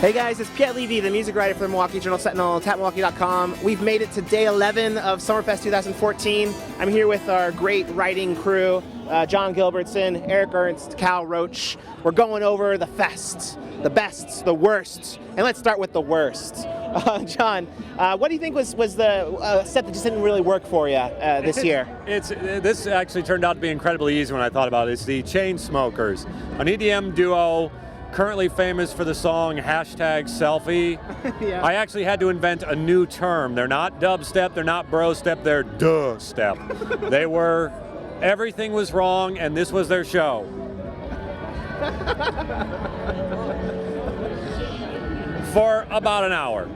Hey guys, it's Piet Levy, the music writer for the Milwaukee Journal Sentinel, tapmilwaukee.com. We've made it to day 11 of Summerfest 2014. I'm here with our great writing crew, Jon Gilbertson, Erik, Ernst, Roach. We're going over the fest, the bests, the worst, and let's start with the worst. Jon, what do you think was the set that just didn't really work for you this year? This actually turned out to be incredibly easy when I thought about it. It's the Chainsmokers, an EDM duo currently famous for the song #selfie. Yeah. I actually had to invent a new term. They're not dubstep, they're not bro step, they're duh step. They were, everything was wrong, and this was their show. For about an hour.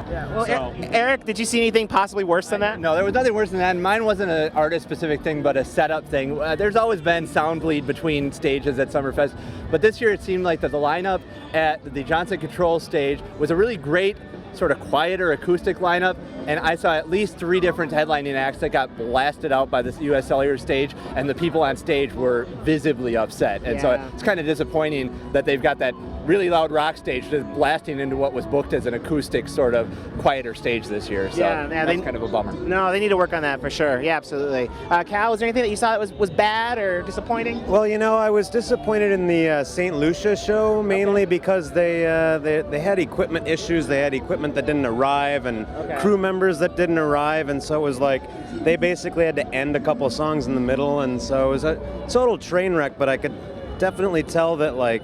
Yeah. Well, Erik, did you see anything possibly worse than that? No, there was nothing worse than that. Mine wasn't an artist-specific thing, but a setup thing. There's always been sound bleed between stages at Summerfest, but this year it seemed like that the lineup at the Johnson Control stage was a really great, sort of quieter acoustic lineup, and I saw at least 3 different headlining acts that got blasted out by the U.S. Cellular stage, and the people on stage were visibly upset. And so it's kind of disappointing that they've got that really loud rock stage just blasting into what was booked as an acoustic sort of quieter stage this year. So that's kind of a bummer. No, they need to work on that for sure. Yeah, absolutely. Cal, was there anything that you saw that was bad or disappointing? Well, you know, I was disappointed in the St. Lucia show, mainly because they had equipment issues. They had equipment that didn't arrive and crew members that didn't arrive, and so it was like they basically had to end a couple songs in the middle, and so it was a total train wreck. But I could definitely tell that, like,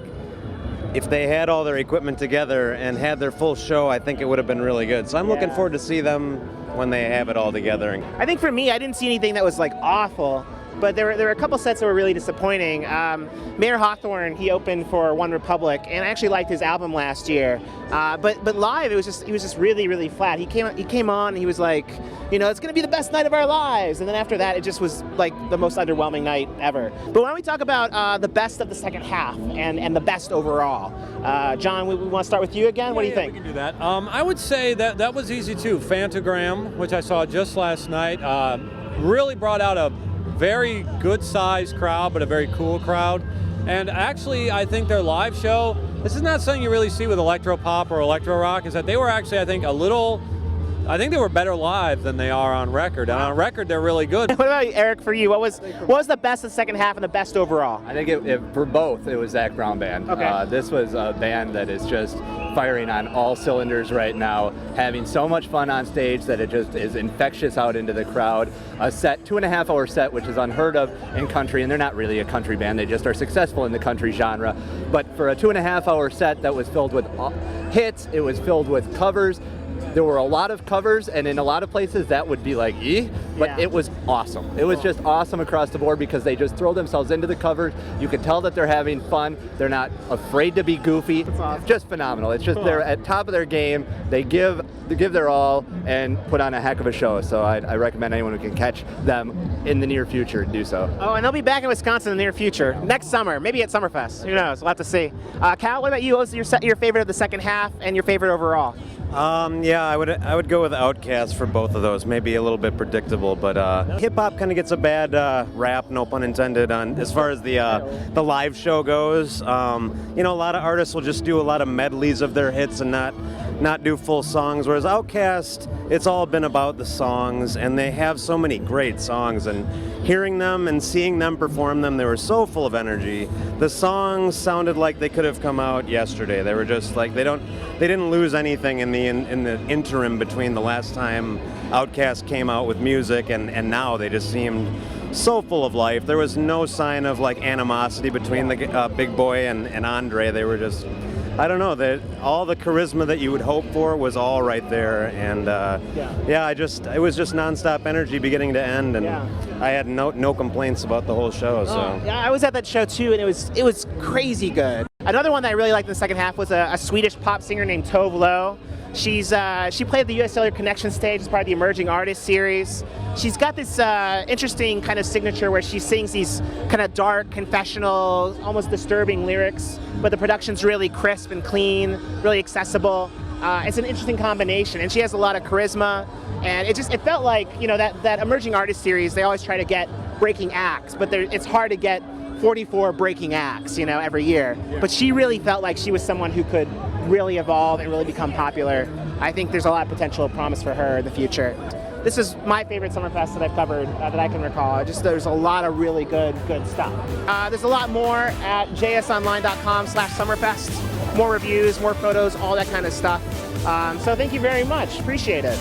if they had all their equipment together and had their full show, I think it would have been really good. So I'm looking forward to see them when they have it all together. I think for me, I didn't see anything that was like awful, but there were a couple sets that were really disappointing. Mayor Hawthorne, he opened for One Republic, and I actually liked his album last year. But live, he was just really, really flat. He came on and he was like, you know, it's going to be the best night of our lives. And then after that, it just was like the most underwhelming night ever. But why don't we talk about the best of the second half and the best overall? Jon, we want to start with you again. What do you think? We can do that. I would say that was easy too. Phantogram, which I saw just last night, really brought out a very good-sized crowd, but a very cool crowd. And actually, I think their live show, this is not something you really see with electro-pop or electro-rock, is that they were actually, I think they were better live than they are on record. And on record, they're really good. What about Erik, for you? What was the best of the second half and the best overall? I think for both, it was Zach Brown Band. Okay. This was a band that is just firing on all cylinders right now, having so much fun on stage that it just is infectious out into the crowd. A 2.5-hour set, which is unheard of in country, and they're not really a country band, they just are successful in the country genre. But for a 2.5-hour set that was filled with hits, it was filled with covers. There were a lot of covers, and in a lot of places that would be like, but it was awesome. It was just awesome across the board because they just throw themselves into the covers. You can tell that they're having fun. They're not afraid to be goofy. That's awesome. Just phenomenal. It's just they're at top of their game. They give their all and put on a heck of a show. So I recommend anyone who can catch them in the near future do so. Oh, and they'll be back in Wisconsin in the near future, next summer, maybe at Summerfest. Who knows? We'll have to see. Cal, what about you? What was your favorite of the second half and your favorite overall? Yeah, I would go with Outkast for both of those. Maybe a little bit predictable, but hip hop kind of gets a bad rap, no pun intended, on as far as the live show goes. You know, a lot of artists will just do a lot of medleys of their hits and not do full songs. Whereas Outkast, it's all been about the songs, and they have so many great songs. And hearing them and seeing them perform them, they were so full of energy. The songs sounded like they could have come out yesterday. They were just like they didn't lose anything in the interim between the last time Outkast came out with music and now. They just seemed so full of life. There was no sign of like animosity between the Big Boy and Andre. They were just, I don't know, all the charisma that you would hope for was all right there, and it was just nonstop energy beginning to end, and I had no complaints about the whole show. So yeah, I was at that show too, and it was crazy good. Another one that I really liked in the second half was a Swedish pop singer named Tove Lo. She played at the U.S. Cellular Connection stage as part of the Emerging Artist series. She's got this interesting kind of signature where she sings these kind of dark, confessional, almost disturbing lyrics, but the production's really crisp and clean, really accessible. It's an interesting combination, and she has a lot of charisma, and it felt like, you know, that Emerging Artist series, they always try to get breaking acts, but it's hard to get 44 breaking acts, every year. But she really felt like she was someone who could really evolve and really become popular. I think there's a lot of potential promise for her in the future. This is my favorite Summerfest that I've covered that I can recall. There's a lot of really good stuff. There's a lot more at jsonline.com/Summerfest. More reviews, more photos, all that kind of stuff. So thank you very much. Appreciate it.